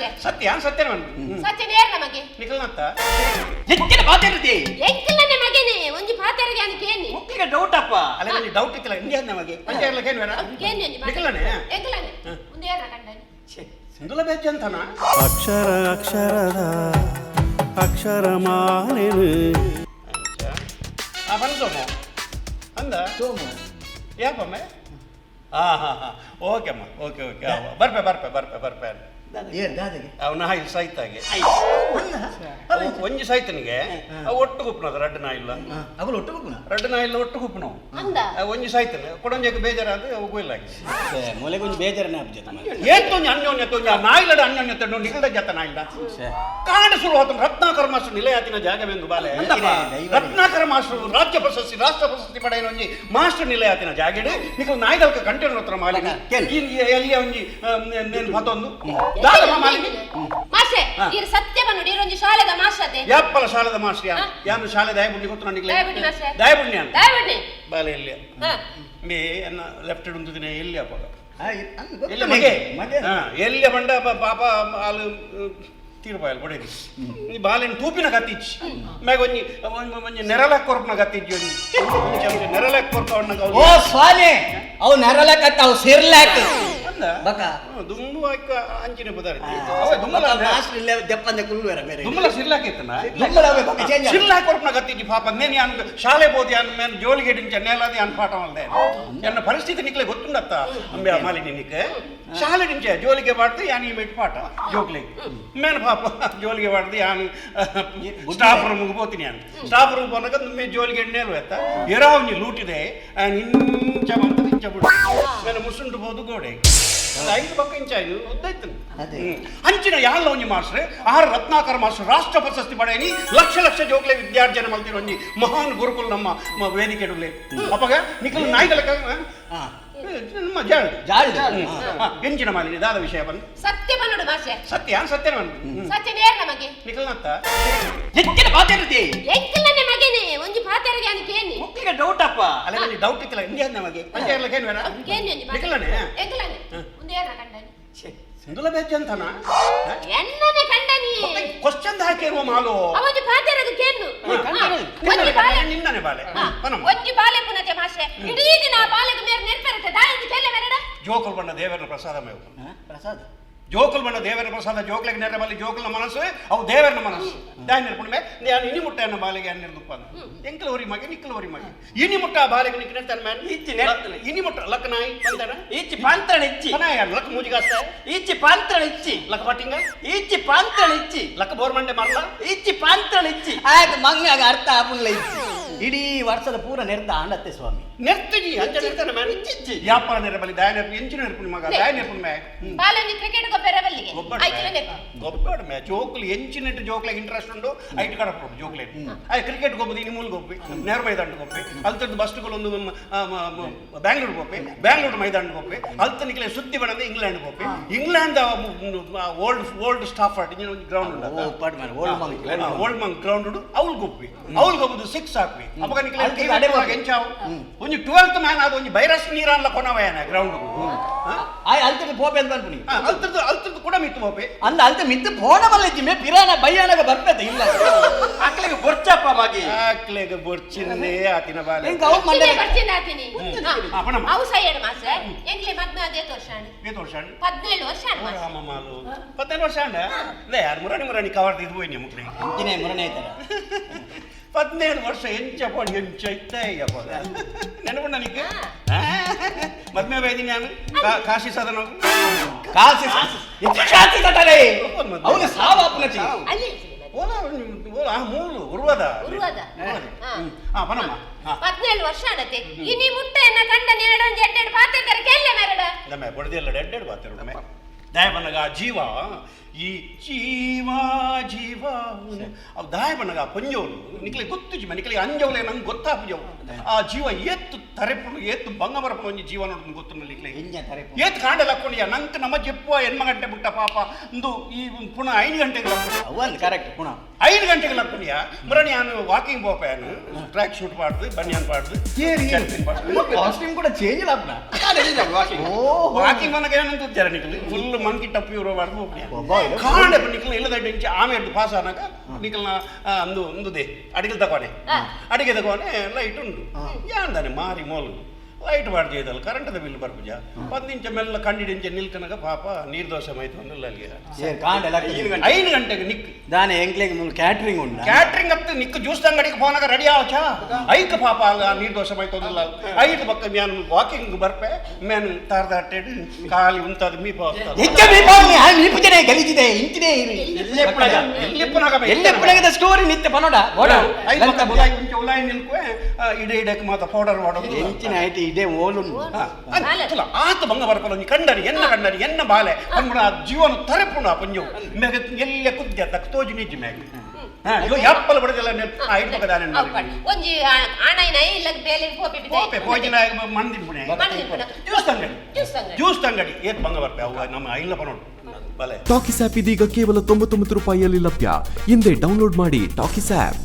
Master. ಸತ್ಯ ಸತ್ಯ ಸತ್ಯ ನೇರ ನಮಗೆ ನಿಖಲ್ನತ್ತ ಹೆಚ್ಚಿನ ಮಾತಾಡ್ತಿ ಎಂಕಲನೆ ಮಗನೇ ಒಂಜಿ ಪಾತೆರಗೆ ಅನ್ ಕೇನಿ ಮುಕ್ಕಿಗೆ ಡೌಟ್ ಅಪ್ಪ ಅಲ್ಲ ನನಗೆ ಡೌಟ್ ಇತ್ತಿಲ್ಲ ಇಂಡಿಯಾ ನಮಗೆ ಪಂಚಾಯರ್ಲ ಕೇನ್ ಬೇಡ ಕೇನಿ ಒಂಜಿ ನಿಖಲನೆ ಎಂಕಲನೆ ಮುಂದೆ ಯಾರ ಕಂಡನೆ ಸಿಂಧುಲ ಬೇಜಂತನ ಅಕ್ಷರ ಅಕ್ಷರದ ಅಕ್ಷರಮಾಲೆನು ಆ ಬಂದು ಸೋಮು ಅಂದ ಸೋಮು ಯಾಪಮ್ಮೆ ಹಾ ಓಕೆ ಅಮ್ಮ ಓಕೆ ಬರ್ಪೆ ಏನ್ ದಾದಗೆ ಅವನ ಹಾಯಿ ಸಾಯ್ತಾಗೆ ಒಂಜಿ ಸಾಯ್ತನಿಗೆ ಒಟ್ಟು ಕುಪ್ಪನದ ರಡ್ಡ ನಾಯಿಲ್ಲ ಅವಳು ಒಟ್ಟು ಹೋಗುಣ ರಡ್ಡ ನಾಯಿಲ್ಲ ಒಟ್ಟು ಕುಪ್ಪನು ಅಂದ ಒಂಜಿ ಸಾಯ್ತಾನೆ ಕೊಡೊಂಜಕ್ಕೆ ಬೇಜಾರಾದ ಅವಗೂ ಇಲ್ಲ ಮೊಲೆಗೊಂದು ಬೇಜಾರನೇ ಆಗ್ಬಿಟ್ಟೆ ಏತೊಂಜಿ ಅನ್ಯೋನ್ಯತೆ ನಾಯಿಲಡ ಅನ್ಯೋನ್ಯತೆ ನಿಖಿಲ ಜತ ನಾಯಿಲ್ಲ ಕಾಂಡ ಶುರು ಹೋತ ರತ್ನಾಕರ ಮಾಸ್ಟರ್ ನಿಲಯಾತಿನ ಜಾಗವೆಂದು ಬಾಲೆ ರತ್ನಾಕರ ಮಾಸ್ಟರ್ ರಾಜ್ಯ ಪ್ರಶಸ್ತಿ ರಾಷ್ಟ್ರ ಪ್ರಶಸ್ತಿ ಪಡೆಯನ ಒಂಜಿ ಮಾಸ್ಟರ್ ನಿಲಯಾತಿನ ಜಾಗೆಡು ನಿಖಿಲ ನಾಯಿದಲ್ಕ ಕಂಟೆನರ್ ಹತ್ರ ಮಾಲಿನ ಎಲ್ಲಿಯ ಒಂಜಿ ನೇನು ಮತ್ತೊಂದು ಮಾಸ್ಟರ್ ಇರ್ ಸತ್ಯ ಬನ್ನುಡಿ ಇರೊಂಜಿ ಶಾಲೆದ ಮಾಸ್ಟರ್ ಯಾಪ್ಪಲ ಶಾಲೆದ ಮಾಸ್ಟರ್ ಯಾನು ಶಾಲೆ ದಯಬುಡ್ಡಿ ಗೊತ್ತು ನನಗೆ ದಯಬುಡ್ಡಿ ಮಾಸ್ಟರ್ ದಯಬುಡ್ಡಿ ಅಂತ ದಯಬುಡ್ಡಿ ಬಾಲೆ ಎಲ್ಲಿ ಹಾ ಮೇ ಎನ್ನ ಲೆಫ್ಟ್ ಉಂಟು ದಿನ ಎಲ್ಲಿ ಅಪ್ಪ ಎಲ್ಲಿ ಎಲ್ಲಿ ಮಗೆ ಮಗೆ ಎಲ್ಲಿ ಬಂಡ ಪಾಪ ಅಲ್ಲಿ ತೀರ್ಪಾಯಲ್ ಬಡೇದಿ ಈ ಬಾಲೆನ್ ತೂಪಿನ ಗತ್ತಿಚ್ಚಿ ಮ್ಯಾಗ ಒಂಜಿ ನೆರಲಕ್ ಕೊರ್ಪನ ಗತ್ತಿಜ್ಜಿ ಒಂಜಿ ನೆರಲಕ್ ಕೊರ್ಪ ಓ ಸ್ವಾಮಿ ಅವು ನೆರಲಕತ್ತ ಅವು ಸಿರ್ಲಾಕ ಬಕ ದುಂಬು ಆಯ್ಕ ಅಂಚಿನ ಪದಾರ್ಥ ಅವ ದುಂಬಲ ಮಾಸ್ಟರ್ ಇಲ್ಲೇ ದೆಪ್ಪಂದೆ ಕುಲ್ವೇರ ಬೇರೆ ದುಂಬಲ ಸಿರ್ಲಾಕಿತ್ತನ ದುಂಬಲವೇ ಬಕ ಚೇಂಜ್ ಸಿರ್ಲಾಕ್ ಕೊರ್ಪನ ಗತ್ತಿಜ್ಜಿ ಪಾಪ ನೇನಿ ಅನ್ ಶಾಲೆ ಬೋದಿ ಅನ್ ಮೇನ್ ಜೋಲಿಗೆ ಡಿಂಚ ನೇಲಾದಿ ಅನ್ ಪಾಠ ಮಲ್ದೆ ಎನ್ನ ಪರಿಸ್ಥಿತಿ ನಿಕ್ಲೆ ಗೊತ್ತುಂಡತ್ತ ಅಂಬೆ ಮಾಲಿನಿ ನಿಕ್ಕೆ ಶಾಲೆ ಡಿಂಚ ಜೋಲಿಗೆ ಬಾಡ್ದು ಯಾನಿ ಮೇಟ್ ಪಾಠ ಜೋಕ್ಲಿ ಮೇನ್ ಪಾಪ ಜೋಲಿಗೆ ಬಾಡ್ದು ಯಾನು ಸ್ಟಾಫ್ ರೂಮ್ಗೆ ಹೋಗ್ತೀನಿ ಅಂತ ಸ್ಟಾಫ್ ರೂಮ್ ಬಂದಾಗ ಮೇ ಜೋಲಿಗೆ ನೇರು ಎತ್ತ ಎರಾವ್ನಿ ಲೂಟಿದೆ ಇಂಚ ಬಂದು ಇಂಚ ಬಿಡು ಮೇನ ಮುಸುಂಡು ಬೋದು ಗೋಡೆ ಐದು ಪಕ್ಕ ಇಂಚ ಆಯ್ತು ಉದ್ದಾಯ್ತು ಅಂಚಿನ ಯಾಲ್ಲ ಒಂಜಿ ಮಾಸ್ಟ್ರೆ ಆರು ರತ್ನಾಕರ ಮಾಸ್ಟರ್ ರಾಷ್ಟ್ರ ಪ್ರಶಸ್ತಿ ಪಡೆಯನಿ ಲಕ್ಷ ಜೋಕ್ಲೆ ವಿದ್ಯಾರ್ಜನೆ ಮಲ್ತಿರೋ ಒಂಜಿ ಮಹಾನ್ ಗುರುಕುಲ್ ನಮ್ಮ ವೇದಿಕೆ ಅಪ್ಪಗ ನಿಖಲ್ ನಾಯ್ದಲಕ ನಮ್ಮ ಜಾಳ್ ಎಂಚಿನ ಮಾಲಿನಿ ದಾದ ವಿಷಯ ಬಂದು ಸತ್ಯ ಬನ್ನುಡು ಮಾಸ್ಟರ್ ಸತ್ಯ ಸತ್ಯ ನೇರ ನಮಗೆ ನಿಖಲ್ನತ್ತ ಹೆಚ್ಚಿನ ಮಾತಾಡ್ತಿ ಎಂಕಲನೆ ಮಗನೇ ಒಂಜಿ ಪಾತೆರಗೆ ಅನ್ ಕೇನಿ ಮುಕ್ಕಿಗೆ ಡೌಟ್ ಅಪ್ಪ ಅಲ್ಲ ನನಗೆ ಡೌಟ್ ಇತ್ತಿಲ್ಲ ಇಂಡಿಯಾ ನಮಗೆ ಪಂಚಾಯರ್ಲ ಕೇನ್ ಬೇಡ ಕೇನಿ ಒಂಜಿ ನಿಖಲನೆ ಎಂಕಲನೆ ಮುಂದೆ ಯಾರ ಕಂಡನೆ ಸಿಂಧುಲ ಬೇಜಂತನ ಎನ್ನನೆ ಕಂಡನಿ ಕ್ವಶ್ಚನ್ ಹಾಕಿರುವ ಮಾಲು ಅವಜಿ ಪಾತೆರಗೆ ಕೇನು ನಿನ್ನನೆ ಬಾಲೆ ಒಂಜಿ ಬಾಲೆ ಪುನತೆ ಮಾಸ್ಟರ್ ಇಡೀ ದಿನ ಬಾಲೆಗೆ ಮೇರೆ ನೆರ್ಪರತೆ ದಾಯಂದು ಕೇಲೆ ಮೇರಡ ಜೋಕುಲ್ ಬಣ್ಣ ದೇವರ ಪ್ರಸಾದ ಮೇವು ಪ್ರಸಾದ್ ಜೋಕುಲ್ ಬಣ್ಣ ದೇವರ ಪ್ರಸಾದ ಜೋಕ್ಲೆಗೆ ನೆರೆ ಬಲ್ಲಿ ಜೋಕುಲ್ನ ಮನಸ್ಸು ಅವು ದೇವರನ ಮನಸ್ಸು ದಾಯ ನೆರ್ಪುಣ ಮೇ ನಾನು ಇನಿ ಮುಟ್ಟ ಅನ್ನ ಬಾಲೆಗೆ ಅನ್ನ ನಿರ್ದುಪ್ಪ ಎಂಕಲ್ ಹೊರಿ ಮಗೆ ನಿಕ್ಕಲ್ ಹೊರಿ ಮಗೆ ಇನಿ ಮುಟ್ಟ ಬಾಲೆಗೆ ನಿಕ್ಕ ನೆರ್ತಾನ ಮ್ಯಾನ್ ಇಚ್ಚಿ ಇನಿ ಮುಟ್ಟ ಲಕ್ಕ ನಾಯಿ ಬಂತಾನ ಈಚಿ ಪಾಂತ್ರಣ ಇಚ್ಚಿ ನಾಯ ಲಕ್ಕ ಮೂಜಿಗಾಸ್ತ ಈಚಿ ಪಾಂತ್ರಣ ಇಚ್ಚಿ ಲಕ್ಕ ಪಟ್ಟಿಂಗ ಈಚಿ ಪಾಂತ್ರಣ ಇಚ್ಚಿ ಲಕ್ಕ ಬೋರ್ಮಂಡೆ ಮರಲ ಈಚಿ ಪಾಂತ್ರಣ ಇಚ್ಚಿ ಆಯ್ತು ಮಂಗಾಗ ಅರ್ಥ ಆಪುಲ್ಲ ಇಚ್ಚಿ ಇಡೀ ವರ್ಷದ ಪೂರ ನೆರ್ತ ಆಂಡತ್ತೆ ಸ್ವಾಮಿ ನೆರ್ತಿಜಿ ಅಂಚ ನೆರ್ತಾನ ಮ್ಯಾನ್ ಇಚ್ಚಿ ಯಾಪರ ನೆರೆ ಬಲ್ಲಿ ದಾಯ ನೆರ್ಪು ಎಂಚಿನ ನೆರ್ಪುಣ ಮಗ ದಾಯ ನೆರ್ಪುಣ ಮೇ ಬಾಲೆನಿ ಕ್ರಿಕೆಟ್ ಗೊಬ್ಬರ ಬಲ್ಲಿಗೆ ಆಯ್ತಲ್ಲ ನೆರ್ಪ ಗೊಬ್ಬಡ ಮೇ ಜೋಕ್ಲಿ ಎಂಚಿನೆಟ್ಟು ಜೋಕ್ಲೆಗೆ ಇಂಟ್ರೆಸ್ಟ್ ಉಂಟು ಐಟ್ ಕಡಪ್ಪ ಜೋಕ್ಲೆ ಆಯ್ ಕ್ರಿಕೆಟ್ ಗೊಬ್ಬದು ಇನಿ ಮೂಲ ಗೊಬ್ಬಿ ನೇರ ಮೈದಾನ ಗೊಬ್ಬಿ ಅಲ್ತದ್ದು ಬಸ್ಗಳು ಬ್ಯಾಂಗ್ಳೂರ್ ಗೊಬ್ಬಿ ಬ್ಯಾಂಗ್ಳೂರ್ ಮೈದಾನ ಗೊಬ್ಬಿ ಅಲ್ತ ನಿಕ್ಲೆ ಸುದ್ದಿ ಬಣದ ಇಂಗ್ಲೆಂಡ್ ಗೊಬ್ಬಿ ಇಂಗ್ಲೆಂಡ್ ಓಲ್ಡ್ ಸ್ಟಾಫರ್ಡ್ ಒಂದು ಗ್ರೌಂಡ್ ಉಂಟು ಓಲ್ಡ್ ಮಂಗ್ ಗ್ರೌಂಡ್ ಉಂಟು ಅವ್ಳು ಗೊಬ್ಬಿ ಅವ್ಳು ಗೊಬ್ಬದು 6 ಹಾಕ್ವಿ ಅವಾಗ ನಿಕ್ಲೆ ಎಂಚಾವು ಒಂಜಿ 12th ಮ್ಯಾನ್ ಅದು ಒಂಜಿ ಬೈರಸ್ ನೀರಲ್ಲ ಕೊನವಯನ ಗ್ರೌಂಡ್ ಆಯ್ ಅಲ್ತಕ್ಕೆ ಪೋಪೆ ಅಂತ ಅನ್ಪುನಿ ಅಲ್ತದ್ದು ಕೂಡ ಮಿತ್ತು ಹೋಪೆ ಅಂದ ಅಲ್ತ ಮಿತ್ತು ಪೋಣವಲ್ಲ ಮೇ ಪಿರಾನ ಬಯ್ಯಾನಾಗ ಬರ್ಪೇತ ಇಲ್ಲ ಅಕ್ಲೆಗೆ ಬೊರ್ಚಪ್ಪ ಮಾಗಿ ಅಕ್ಲೆಗೆ ಬೊರ್ಚಿಂದೇ ಆತಿನ ಬಾಲೆ ಇಂಕ ಅವು ಮಂಡೆ ಬರ್ತೀನಿ ಆತೀನಿ ಅಪ್ಪನಮ್ಮ ಅವು ಸೈಯಡ್ ಮಾಸ್ಟರ್ ಎಂಕ್ಲೆ ಮದ್ಮೆ ಆದ 8 ವರ್ಷ ಆಂಡ್ 8 ವರ್ಷ 17 ವರ್ಷ ಆಂಡ್ ಮಾಸ್ಟರ್ ಮಾಮಾಲು 17 ವರ್ಷ ಆಂಡ ಲೇ ಯಾರು ಮುರಾಣಿ ಕವರ್ದು ಇದು ಹೋಯ್ನಿ ಮುಕ್ಲಿ ಇಂಜಿನೇ ಮುರನೇ ಐತರ 17 ವರ್ಷ ಎಂಚ ಪಡಿ ಎಂಚ ಇತ್ತಯ್ಯಪ್ಪ ನೆನಪುಂಡ ನಿಕ್ಕೆ ಮದ್ಮೆ ಬೈದಿ ನಾನು ಕಾಶಿ ಸದನ ಕಾಸಿ ಕಾಸಿ ತಟರೆ ಅವನ ಸಾವಾಪನಚಿ ಅಲ್ಲಿ ಓಲ ಮೂಲು ಉರ್ವದ ಪನಮ್ಮ 17 ವರ್ಷ ಆಡತೆ ಇನಿ ಮುಟ್ಟೆಯನ್ನ ಕಂಡ ನೆರಡೊಂದು ಎಡ್ಡೆಡ್ ಪಾತೆಕರ ಕೆಲ್ಲೆ ಮೇರಡ ನಮ್ಮೆ ಬಡದಿಯಲ್ಲ ಎಡ್ಡೆಡ್ ಪಾತೆರು ನಮ್ಮೆ ದಾಯ ಬನ್ನಗ ಜೀವ ಈ ಜೀವ ಅವು ದಾಯ ಬನ್ನಗ ಪಂಜೋಲು ನಿಕ್ಲೆ ಗೊತ್ತು ಜೀವ ನಿಕ್ಲೆ ಅಂಜವಲೆ ನಂಗೆ ಗೊತ್ತಾಪುಜವು ಆ ಜೀವ ಏತ್ತು ತರೆಪುಡು ಏತ್ತು ಬಂಗ ಬರಪುಡು ಒಂಜಿ ಜೀವ ನೋಡ್ ಗೊತ್ತು ನಿಕ್ಲೆ ಏತ್ ಕಾಂಡಲ ಹಾಕೊಂಡಿಯ ನಂಗೆ ನಮ್ಮ ಜೆಪ್ಪುವ 8 ಗಂಟೆ ಬಿಟ್ಟ ಪಾಪ ಒಂದು ಈ ಪುನಃ 5 ಗಂಟೆಗೆ ಅವನ್ ಕರೆಕ್ಟ್ ಪುನಃ 5 ಗಂಟೆಗೆ ಲಕ್ಕುನಿಯ ಮುರಣಿ ನಾನು ವಾಕಿಂಗ್ ಪೋಪಾನು ಟ್ರ್ಯಾಕ್ ಶೂಟ್ ಪಾಡ್ದು ಬನ್ಯಾನ್ ಪಾಡ್ದು ಕಾಸ್ಟ್ಯೂಮ್ ಕೂಡ ಚೇಂಜ್ ಇಲ್ಲ ವಾಕಿಂಗ್ మనకి ఏమైనా చూచారా నీకు ఫుల్ మంకి టప్పు ఎవరో వాడు అబ్బా, కాండే నీకు ఇళ్ళదండి నుంచి ఆమె ఎడ్డు పాస్ అన్నాక నీకు అందుదే అడిగిలు తక్కువనే అడిగే తక్కువనే లైట్ ఉండు ఏందని మారి మోలు ಲೈಟ್ ಬಾಡ್ ಜೈದಲ್ಲ ಕರೆಂಟದ ಬಿಲ್ ಬರ್ಪುಜ 10 ಇಂಚ ಮೆಲ್ಲ ಕಂಡಿಡಿಂಚ ನಿಲ್ಕನಗ ಪಾಪ ನೀರ್ ದೋಸೆ ಆಯ್ತು ಅಲ್ಲಿಗೆ 5 ಗಂಟೆಗೆ ನಿಕ್ దాని ఎంక్లేకి ముందు క్యాటరింగ్ ఉందా ಕ್ಯಾಟ್ರಿಂಗ್ ಅತ್ತ ನಿಕ್ ಜ್ಯೂಸ್ ಅಂಗಡಿಗೆ ಫೋನಾಗ ರೆಡಿ ಆವಚಾ ಐಕ ಪಾಪ ನೀರ್ ದೋಸೆ ಆಯ್ತು ಅಲ್ಲ 5 ಪಕ್ಕ ಮ್ಯಾನ್ ವಾಕಿಂಗ್ ಬರ್ಪೆ ಮ್ಯಾನ್ ತಾರ್ದಾಟೆಡ್ ಖಾಲಿ ಉಂತದ ಮೀಪ ಎಕ್ಕ ಮೀಪಾನಿ ಆ ಮೀಪುಜನೆ ಗಲಿಜಿದೆ ಇಂತಿನೇ ಇರಿ ಎಲ್ಲೆಪ್ಪನಾಗ ಸ್ಟೋರಿ ನಿತ್ಯ ಪನೋಡ ಓಡ 5 ಪಕ್ಕ ಬುಲಾಯಿ ಉಂಚ ಉಲಾಯಿ ನಿಲ್ಕುವೆ ಇಡಕ್ಕೆ ಮಾತ ಪೌಡರ್ ಮಾಡೋದು ಎಂಚಿನ ಐಟಿ ಇದೇ ಓಲು ಆತ ಬಂಗ ಬರ್ಪಲ್ಲ ನೀ ಕಂಡರಿ ಎನ್ನ ಬಾಲೆ ಅನ್ಬಿಡ ಜೀವನ ತರಪುಣ ಪಂಜು ಮೆಗ ಎಲ್ಲೆ ಕುದ್ಯ ತಕ್ ತೋಜು ನಿಜ ಮೆಗ ಯೋ ಯಾಪ್ಪಲ ಬಡದಲ್ಲ ಐದು ಪಕ್ಕ ದಾನೆ ಒಂಜಿ ಆಣೈನ ಇಲ್ಲ ಬೇಲೆ ಪೋಪಿ ಪೋಪೆ ಪೋಜಿನ ಮಂದಿನ ಪುಣೆ ಜ್ಯೂಸ್ ಅಂಗಡಿ ಏತ್ ಬಂಗ ಬರ್ಪೆ ಅವು ನಮ್ಮ ಐಲ್ಲ ಪನೋಡು ಬಲೆ ಟಾಕಿಸ್ ಆಪ್ ಇದೀಗ ಕೇವಲ 99 ರೂಪಾಯಿಯಲ್ಲಿ ಲಭ್ಯ. ಹಿಂದೆ ಡೌನ್ಲೋಡ್ ಮಾಡಿ ಟಾಕಿಸ್ ಆಪ್.